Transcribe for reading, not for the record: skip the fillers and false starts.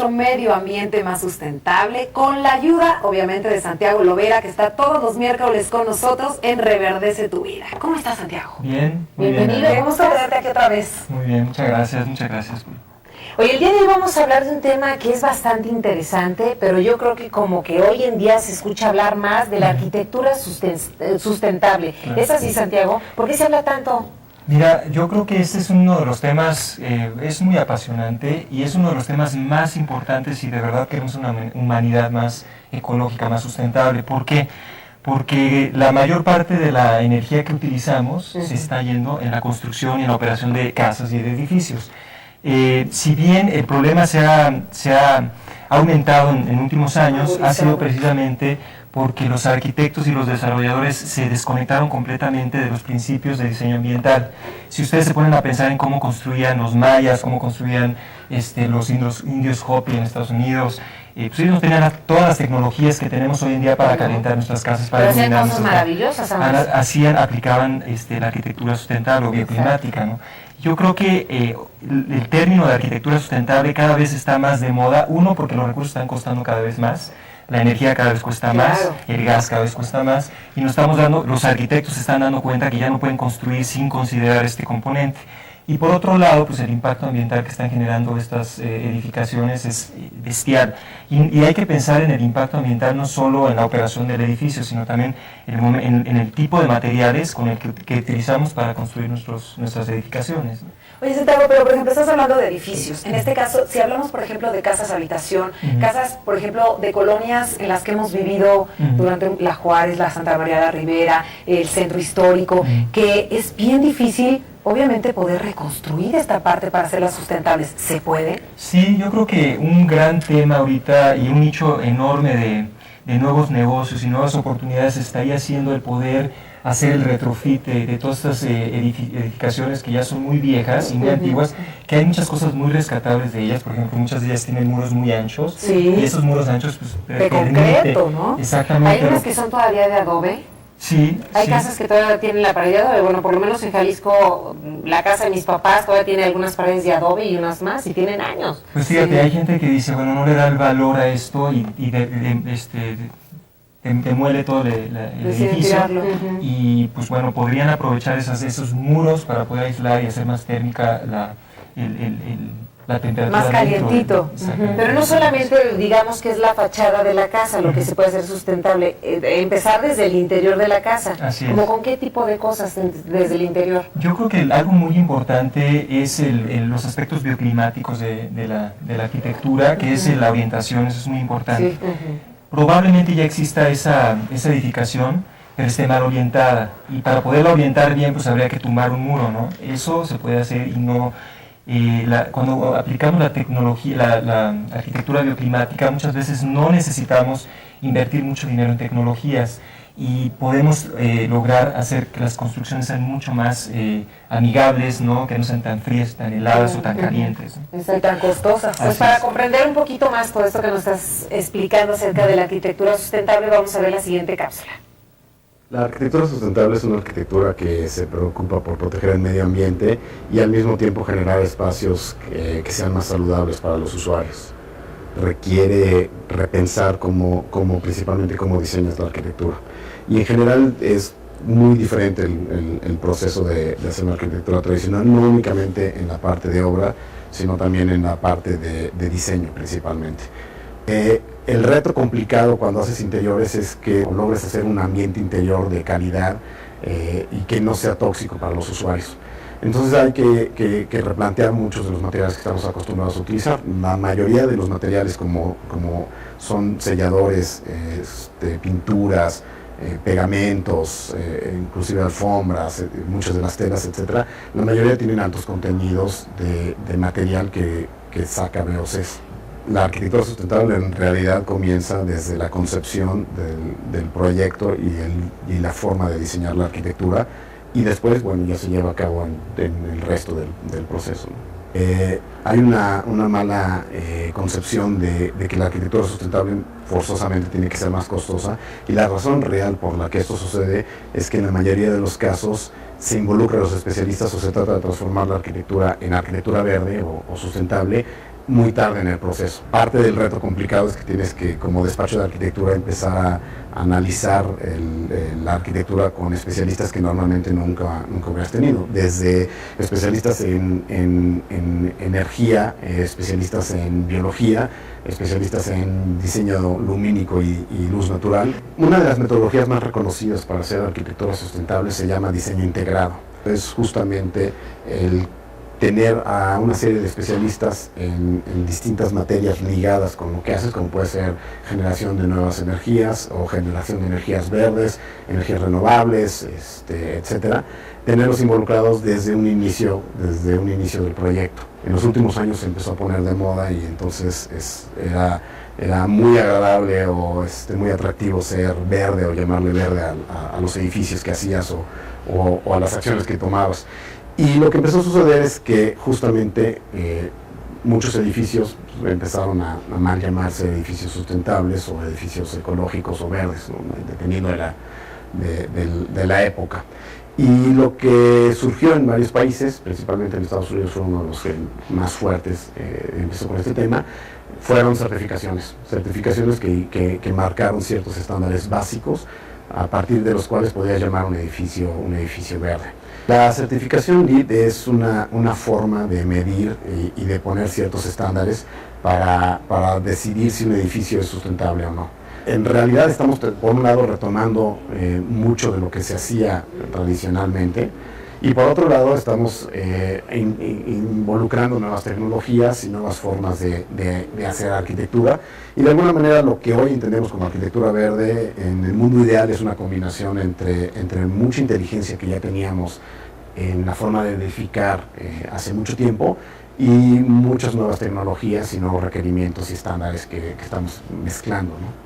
nuestro medio ambiente más sustentable con la ayuda, obviamente, de Santiago Lovera, que está todos los miércoles con nosotros en Reverdece tu Vida. ¿Cómo estás, Santiago? Bien, muy bienvenido. bien. Qué gusto verte aquí otra vez. Muy bien, muchas gracias, muchas gracias. Oye, el día de hoy vamos a hablar de un tema que es bastante interesante, pero yo creo que como que hoy en día se escucha hablar más de la arquitectura sustentable. Claro. ¿Es así, Santiago? ¿Por qué se habla tanto? Mira, yo creo que este es uno de los temas, es muy apasionante y es uno de los temas más importantes si de verdad queremos una humanidad más ecológica, más sustentable. ¿Por qué? Porque la mayor parte de la energía que utilizamos se está yendo en la construcción y en la operación de casas y de edificios. Si bien el problema se ha aumentado en últimos años, ha sido precisamente porque los arquitectos y los desarrolladores se desconectaron completamente de los principios de diseño ambiental. Si ustedes se ponen a pensar en cómo construían los mayas, cómo construían los indios Hopi en Estados Unidos, pues ellos no tenían todas las tecnologías que tenemos hoy en día para calentar nuestras casas, para iluminar cosas maravillosas. aplicaban la arquitectura sustentable o bioclimática, ¿no? Yo creo que el término de arquitectura sustentable cada vez está más de moda, uno, porque los recursos están costando cada vez más, la energía cada vez cuesta más, el gas cada vez cuesta más, y los arquitectos se están dando cuenta que ya no pueden construir sin considerar este componente. Y por otro lado, pues el impacto ambiental que están generando estas edificaciones es bestial. Y hay que pensar en el impacto ambiental no solo en la operación del edificio, sino también en el tipo de materiales con el que utilizamos para construir nuestras edificaciones, ¿no? Oye, Santiago, pero por ejemplo, estás hablando de edificios. En este caso, si hablamos, por ejemplo, de casas habitación, casas, por ejemplo, de colonias en las que hemos vivido durante la Juárez, la Santa María de la Ribera, el centro histórico, que es bien difícil, obviamente, poder reconstruir esta parte para hacerlas sustentables. ¿Se puede? Sí, yo creo que un gran tema ahorita y un nicho enorme de nuevos negocios y nuevas oportunidades estaría siendo el poder hacer el retrofit de todas estas edificaciones que ya son muy viejas y muy antiguas, que hay muchas cosas muy rescatables de ellas. Por ejemplo, muchas de ellas tienen muros muy anchos, y esos muros anchos pues, de concreto, ¿no? Exactamente. Hay unas que son todavía de adobe. Sí, hay casas que todavía tienen la pared de adobe. Bueno, por lo menos en Jalisco, la casa de mis papás todavía tiene algunas paredes de adobe y unas más, y tienen años. Pues fíjate, hay gente que dice, bueno, no le da el valor a esto y demuele todo el edificio y pues bueno, podrían aprovechar esos muros para poder aislar y hacer más térmica la temperatura. Más calientito. Pero no solamente digamos que es la fachada de la casa lo que se puede hacer sustentable, empezar desde el interior de la casa. Así ¿Como es. con qué tipo de cosas desde el interior? Yo creo que algo muy importante es los aspectos bioclimáticos de la arquitectura, que es la orientación, eso es muy importante. Sí. Probablemente ya exista esa edificación, pero esté mal orientada, y para poderla orientar bien pues habría que tumbar un muro, ¿no? Eso se puede hacer y no... cuando aplicamos la tecnología, la arquitectura bioclimática, muchas veces no necesitamos invertir mucho dinero en tecnologías y podemos lograr hacer que las construcciones sean mucho más amigables, ¿no? Que no sean tan frías, tan heladas o tan calientes, ¿no? Y tan costosas. Pues para comprender un poquito más todo esto que nos estás explicando acerca de la arquitectura sustentable, vamos a ver la siguiente cápsula. La arquitectura sustentable es una arquitectura que se preocupa por proteger el medio ambiente y al mismo tiempo generar espacios que sean más saludables para los usuarios. Requiere repensar principalmente cómo diseñas la arquitectura. Y en general es muy diferente el proceso de hacer una arquitectura tradicional, no únicamente en la parte de obra, sino también en la parte de diseño principalmente. El reto complicado cuando haces interiores es que logres hacer un ambiente interior de calidad y que no sea tóxico para los usuarios. Entonces hay que replantear muchos de los materiales que estamos acostumbrados a utilizar. La mayoría de los materiales como son selladores, pinturas, pegamentos, inclusive alfombras, muchas de las telas, etcétera, la mayoría tienen altos contenidos de material que saca VOCs. La arquitectura sustentable en realidad comienza desde la concepción del proyecto y la forma de diseñar la arquitectura, y después, bueno, ya se lleva a cabo en el resto del proceso, ¿no? Hay una mala concepción de que la arquitectura sustentable forzosamente tiene que ser más costosa, y la razón real por la que esto sucede es que en la mayoría de los casos se involucra a los especialistas o se trata de transformar la arquitectura en arquitectura verde o sustentable muy tarde en el proceso. Parte del reto complicado es que tienes que, como despacho de arquitectura, empezar a analizar la arquitectura con especialistas que normalmente nunca hubieras tenido, desde especialistas en energía, especialistas en biología, especialistas en diseño lumínico y luz natural. Una de las metodologías más reconocidas para hacer arquitectura sustentable se llama diseño integrado. Es justamente el tener a una serie de especialistas en distintas materias ligadas con lo que haces, como puede ser generación de nuevas energías o generación de energías verdes, energías renovables, etcétera, tenerlos involucrados desde un inicio del proyecto. En los últimos años se empezó a poner de moda y entonces era muy agradable o muy atractivo ser verde o llamarle verde a los edificios que hacías o a las acciones que tomabas. Y lo que empezó a suceder es que justamente muchos edificios empezaron a mal llamarse edificios sustentables o edificios ecológicos o verdes, ¿no? Dependiendo de la época. Y lo que surgió en varios países, principalmente en Estados Unidos, fue uno de los más fuertes, empezó con este tema, fueron certificaciones que marcaron ciertos estándares básicos a partir de los cuales podías llamar un edificio verde. La certificación LEED es una forma de medir y de poner ciertos estándares para decidir si un edificio es sustentable o no. En realidad estamos, por un lado, retomando mucho de lo que se hacía tradicionalmente, y por otro lado estamos involucrando nuevas tecnologías y nuevas formas de hacer arquitectura, y de alguna manera lo que hoy entendemos como arquitectura verde en el mundo ideal es una combinación entre mucha inteligencia que ya teníamos en la forma de edificar hace mucho tiempo y muchas nuevas tecnologías y nuevos requerimientos y estándares que estamos mezclando, ¿no?